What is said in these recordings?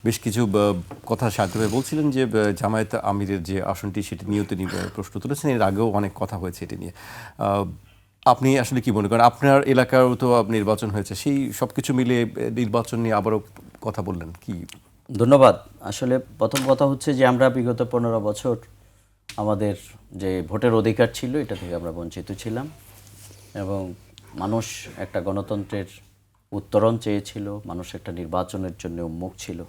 বেশ কিছু কথা শান্ত ভাই বলছিলেন যে জামায়াত আমিরের যে আসনটি সেটি নিয়েও তিনি প্রশ্ন তুলেছেন। এর আগেও অনেক কথা হয়েছে এটি নিয়ে। আপনি আসলে কি মনে করেন, আপনার এলাকারও তো নির্বাচন হয়েছে, সেই সব কিছু মিলে নির্বাচন নিয়ে আবারও কথা বললেন কি? ধন্যবাদ। আসলে প্রথম কথা হচ্ছে যে আমরা বিগত 15 বছর আমাদের যে ভোটের অধিকার ছিল এটা থেকে আমরা বঞ্চিত ছিলাম এবং মানুষ একটা গণতন্ত্রের উত্তরণ চেয়েছিল, মানুষ একটা নির্বাচনের জন্য উন্মুখ ছিল।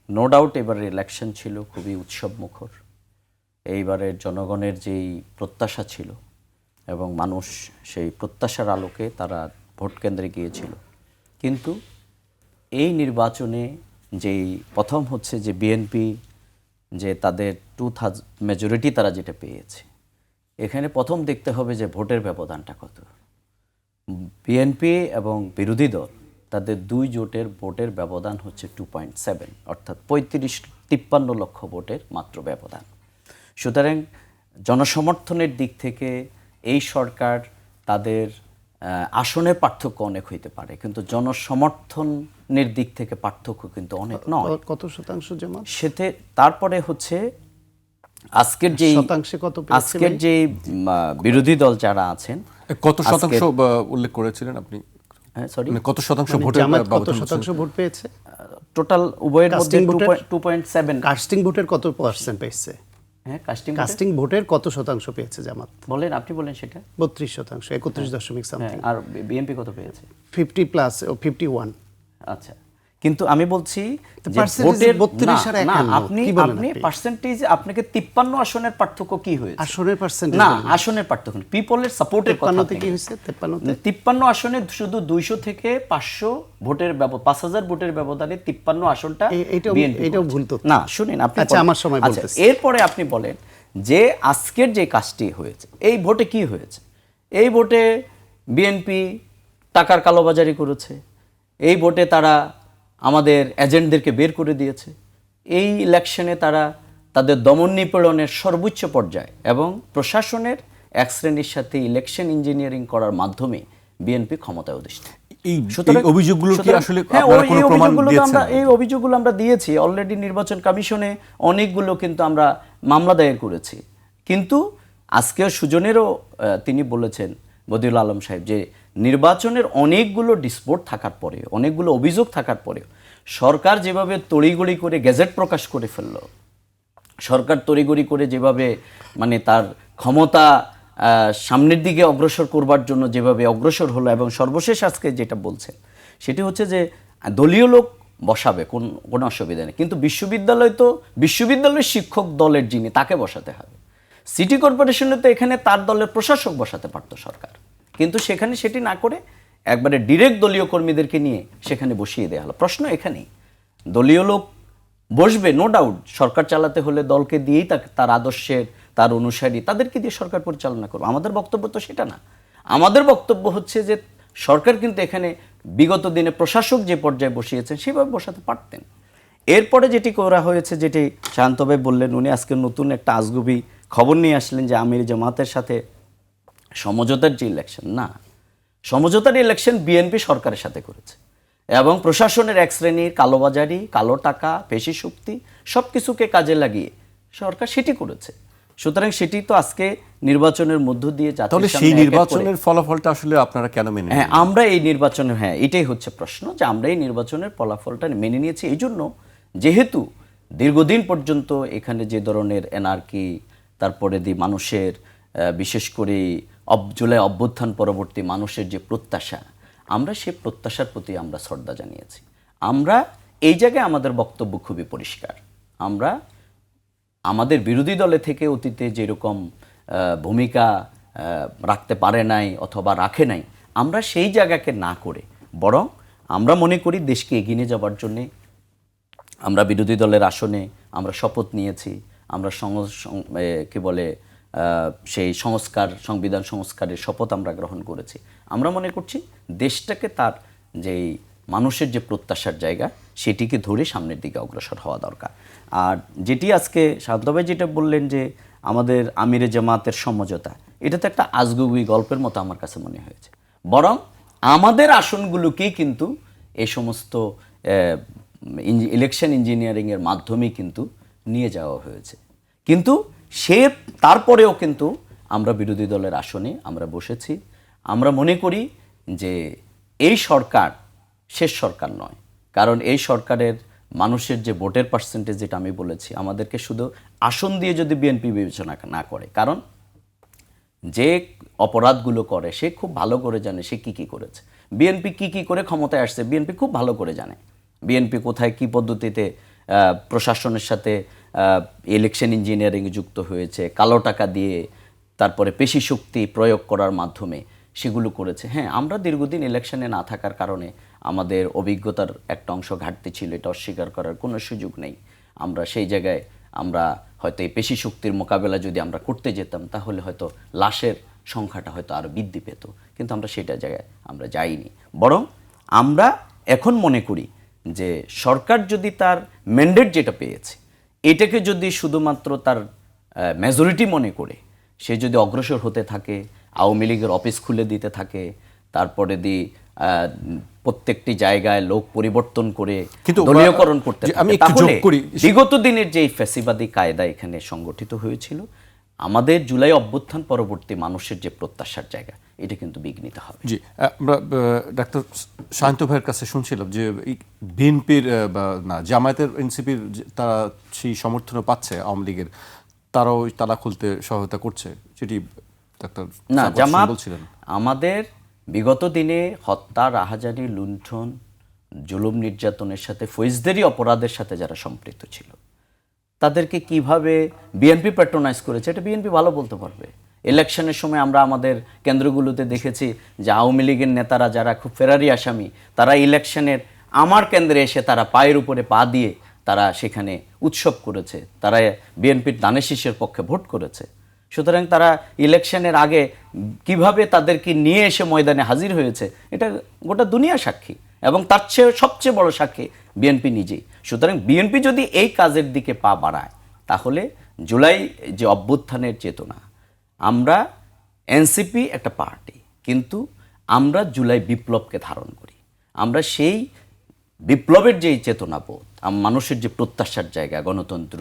নো ডাউট এবারের ইলেকশন ছিল খুবই উৎসব মুখর। এইবারের জনগণের যেই প্রত্যাশা ছিল এবং মানুষ সেই প্রত্যাশার আলোকে তারা ভোট কেন্দ্রে গিয়েছিল, কিন্তু এই নির্বাচনে যেই প্রথম হচ্ছে যে বিএনপি যে তাদের মেজরিটি তারা যেটা পেয়েছে, এখানে প্রথম দেখতে হবে যে ভোটের ব্যবধানটা কত। বিএনপি এবং বিরোধী দল তাদের দুই জোটের ভোটের ব্যবধান হচ্ছে 2.7, অর্থাৎ 53 লক্ষ ভোটের মাত্র ব্যবধান। সুতরাং জনসমর্থনের দিক থেকে এই সরকার তাদের আসনের পার্থক্য অনেক হইতে পারে, কিন্তু জনসমর্থনের দিক থেকে পার্থক্য কিন্তু অনেক নয়। কত শতাংশ জামাত? সেতে তারপরে হচ্ছে আজকের যে বিরোধী দল যারা আছেন কত শতাংশ উল্লেখ করেছিলেন আপনি? সরি, কত শতাংশ ভোট পেয়েছে টোটাল উভয়ের মধ্যে 2.7। কাস্টিং ভোটের কত পার্সেন্ট পেয়েছে? হ্যাঁ, কাস্টিং ভোটের কত শতাংশ পেয়েছে জামাত? বলেন, আপনি বলেন সেটা। 32%, 31 সামথিং। আর বিএনপি কত পেয়েছে? 50 প্লাস, 51। আচ্ছা, কিন্তু আমি বলছি যে ভোটের আপনি পার্সেন্টেজ, আপনাকে 53 আসনের পার্থক্য কি হয়েছে? আসনের পার্সেন্টেজ না, আসনের পার্থক্য পিপলের সাপোর্টের কথা। 53 তে কি হয়েছে? 53 আসনে শুধু 200 থেকে 500 ভোটের 5000 ভোটের ব্যবধানে 53 আসনটা এটাও ভুল তো না। শুনেন আপনি, আচ্ছা আমার সময় বলতেছি। এরপরে আপনি বলেন যে আজকের যে কাজটি হয়েছে, এই ভোটে কি হয়েছে? এই ভোটে বিএনপি টাকার কালোবাজারি করেছে। এই ভোটে তারা আমাদের এজেন্টদেরকে বের করে দিয়েছে। এই ইলেকশনে তারা তাদের দমন নিপীড়নের সর্বোচ্চ পর্যায়ে এবং প্রশাসনের এক শ্রেণীর সাথে ইলেকশন ইঞ্জিনিয়ারিং করার মাধ্যমে বিএনপি ক্ষমতায় অধিষ্ঠিত। এই অভিযোগগুলো কি আসলে আপনারা কোনো প্রমাণ দিয়েছেন? এই অভিযোগগুলো আমরা দিয়েছি অলরেডি। নির্বাচন কমিশনে অনেকগুলো কিন্তু আমরা মামলা দায়ের করেছি। কিন্তু আজকেও সুজনেরও তিনি বলেছেন, বদিউল আলম সাহেব, যে নির্বাচনের অনেকগুলো ডিসপুট থাকার পরে, অনেকগুলো অভিযোগ থাকার পরেও সরকার যেভাবে তড়িঘড়ি করে গেজেট প্রকাশ করে ফেলল, সরকার তড়িঘড়ি করে যেভাবে মানে তার ক্ষমতা সামনের দিকে অগ্রসর করবার জন্য যেভাবে অগ্রসর হলো, এবং সর্বশেষ আজকে যেটা বলছেন সেটি হচ্ছে যে দলীয় লোক বসাবে, কোনো অসুবিধা নেই, কিন্তু বিশ্ববিদ্যালয়ের শিক্ষক দলের যিনি, তাকে বসাতে হবে। সিটি কর্পোরেশনে তো এখানে তার দলের প্রশাসক বসাতে পারত সরকার, কিন্তু সেখানে সেটি না করে একবারে ডিরেক্ট দলীয় কর্মীদেরকে নিয়ে সেখানে বসিয়ে দেওয়া হলো। প্রশ্ন এখানেই, দলীয় লোক বসবে, নো ডাউট। সরকার চালাতে হলে দলকে দিয়েই তার আদর্শের, তার অনুসারী, তাদেরকে দিয়ে সরকার পরিচালনা করবে। আমাদের বক্তব্য তো সেটা না। আমাদের বক্তব্য হচ্ছে যে সরকার কিন্তু এখানে বিগত দিনে প্রশাসক যে পর্যায়ে বসিয়েছেন সেভাবে বসাতে পারতেন। এরপরে যেটি করা হয়েছে, যেটি শান্তভাই বললেন, উনি আজকে নতুন একটা আজগুবি খবর নিয়ে আসলেন যে আমির জামাতের সাথে সমঝোতার যে ইলেকশন, না, সমঝোতার ইলেকশন বিএনপি সরকারের সাথে করেছে এবং প্রশাসনের এক শ্রেণীর কালোবাজারি, কালো টাকা, পেশি শক্তি সব কিছুকে কাজে লাগিয়ে সরকার সেটি করেছে। সুতরাং সেটি তো আজকে নির্বাচনের মধ্য দিয়ে তাহলে সেই নির্বাচনের ফলাফলটা আসলে আপনারা কেন মেনে? হ্যাঁ, আমরা এই নির্বাচনের, হ্যাঁ এটাই হচ্ছে প্রশ্ন, যে আমরা এই নির্বাচনের ফলাফলটা মেনে নিয়েছি এই জন্য, যেহেতু দীর্ঘদিন পর্যন্ত এখানে যে ধরনের এনার্কি, তারপরে মানুষের বিশেষ করে জুলাই অভ্যুত্থান পরবর্তী মানুষের যে প্রত্যাশা, আমরা সেই প্রত্যাশার প্রতি আমরা শ্রদ্ধা জানিয়েছি। আমরা এই জায়গায় আমাদের বক্তব্য খুবই পরিষ্কার। আমরা আমাদের বিরোধী দলে থেকে অতীতে যেরকম ভূমিকা রাখতে পারে নাই অথবা রাখে নাই, আমরা সেই জায়গাকে না করে বরং আমরা মনে করি দেশকে এগিয়ে নিয়ে যাওয়ার জন্যে আমরা বিরোধী দলের আসনে আমরা শপথ নিয়েছি। আমরা কি বলে সেই সংবিধান সংস্কারের শপথ আমরা গ্রহণ করেছি। আমরা মনে করছি দেশটাকে তার যেই মানুষের যে প্রত্যাশার জায়গা সেটিকে ধরে সামনের দিকে অগ্রসর হওয়া দরকার। আর যেটি আজকে শান্তভাই যেটা বললেন যে আমাদের আমিরে জামাতের সমঝোতা, এটা তো একটা আজগুবি গল্পের মতো আমার কাছে মনে হয়েছে। বরং আমাদের আসনগুলোকেই কিন্তু এই সমস্ত ইলেকশন ইঞ্জিনিয়ারিংয়ের মাধ্যমেই কিন্তু নিয়ে যাওয়া হয়েছে। কিন্তু তারপরেও কিন্তু আমরা বিরোধী দলের আসনে আমরা বসেছি। আমরা মনে করি যে এই সরকার শেষ সরকার নয়, কারণ এই সরকারের মানুষের যে ভোটের পার্সেন্টেজ, যেটা আমি বলেছি, আমাদেরকে শুধু আসন দিয়ে যদি বিএনপি বিবেচনা না করে, কারণ যে অপরাধগুলো করে সে খুব ভালো করে জানে সে কি করেছে। বিএনপি কি করে ক্ষমতায় আসছে বিএনপি খুব ভালো করে জানে। বিএনপি কোথায় কি পদ্ধতিতে প্রশাসনের সাথে ইলেকশন ইঞ্জিনিয়ারিং যুক্ত হয়েছে, কালো টাকা দিয়ে, তারপরে পেশি শক্তি প্রয়োগ করার মাধ্যমে সেগুলো করেছে। হ্যাঁ, আমরা দীর্ঘদিন ইলেকশনে না থাকার কারণে আমাদের অভিজ্ঞতার একটা অংশ ঘাটতি ছিল, এটা অস্বীকার করার কোনো সুযোগ নেই। আমরা সেই জায়গায় আমরা হয়তো এই পেশি শক্তির মোকাবেলা যদি আমরা করতে যেতাম তাহলে হয়তো লাশের সংখ্যাটা হয়তো আরও বৃদ্ধি পেত, কিন্তু আমরা সেটা জায়গায় আমরা যাইনি। বরং আমরা এখন মনে করি যে সরকার যদি তার ম্যান্ডেট যেটা পেয়েছে এটাকে যদি শুধুমাত্র তার মেজরিটি মনে করে সে যদি অগ্রসর হতে থাকে, আওয়ামী লীগের অফিস খুলে দিতে থাকে, তারপরে প্রত্যেকটি জায়গায় লোক পরিবর্তন করে দলীয়করণ করতে থাকে, তাহলে বিগত দিনের যে ফ্যাসিবাদী কায়দা এখানে সংগঠিত হয়েছিল, আমাদের জুলাই অভ্যুত্থান পরবর্তী মানুষের যে প্রত্যাশার জায়গা, এটা কিন্তু বিঘ্নিত হবে। জি, আমরা ডাক্তার শান্ত ভাইয়ের কাছে শুনছিলাম যে বিএনপির বা না জামায়াতের এনসিপির তারা সেই সমর্থনও পাচ্ছে, আওয়ামী লীগের তারাও তালা খুলতে সহায়তা করছে, সেটি ডাক্তার না জামাত বলছিলেন। আমাদের বিগত দিনে হত্যা, রাহাজানি, লুণ্ঠন, জুলুম নির্যাতনের সাথে ফৌজদারি অপরাধের সাথে যারা সম্পৃক্ত ছিল তাদেরকে কিভাবে বিএনপি প্যাট্রোনাইজ করেছে এটা বিএনপি ভালো বলতে পারবে। ইলেকশনের সময় আমরা আমাদের কেন্দ্রগুলোতে দেখেছি যে আওয়ামী লীগের নেতারা যারা খুব ফেরারি আসামি, তারা ইলেকশনের আমার কেন্দ্রে এসে তারা পায়ের উপরে পা দিয়ে তারা সেখানে উৎসব করেছে, তারা বিএনপির দানের শীষের পক্ষে ভোট করেছে। সুতরাং তারা ইলেকশনের আগে কিভাবে তাদেরকে নিয়ে এসে ময়দানে হাজির হয়েছে এটা গোটা দুনিয়া সাক্ষী, এবং তার চেয়ে সবচেয়ে বড় সাক্ষী বিএনপি নিজেই। সুতরাং বিএনপি যদি এই কাজের দিকে পা বাড়ায় তাহলে জুলাই যে অভ্যুত্থানের চেতনা, আমরা এনসিপি একটা পার্টি, কিন্তু আমরা জুলাই বিপ্লবকে ধারণ করি। আমরা সেই বিপ্লবের যেই চেতনাবোধ, মানুষের যে প্রত্যাশার জায়গা, গণতন্ত্র,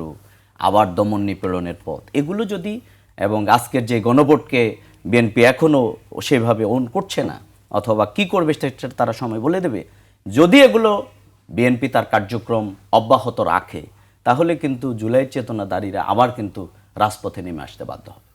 আবার দমন নিপীড়নের পথ, এগুলো যদি, এবং আজকের যে গণভোটকে বিএনপি এখনও সেভাবে ওন করছে না, অথবা কি করবে সেটা তারা সময় বলে দেবে, যদি এগুলো বিএনপি তার কার্যক্রম অব্যাহত রাখে তাহলে কিন্তু জুলাইয়ের চেতনাধারীরা আবার কিন্তু রাজপথে নেমে আসতে বাধ্য হবে।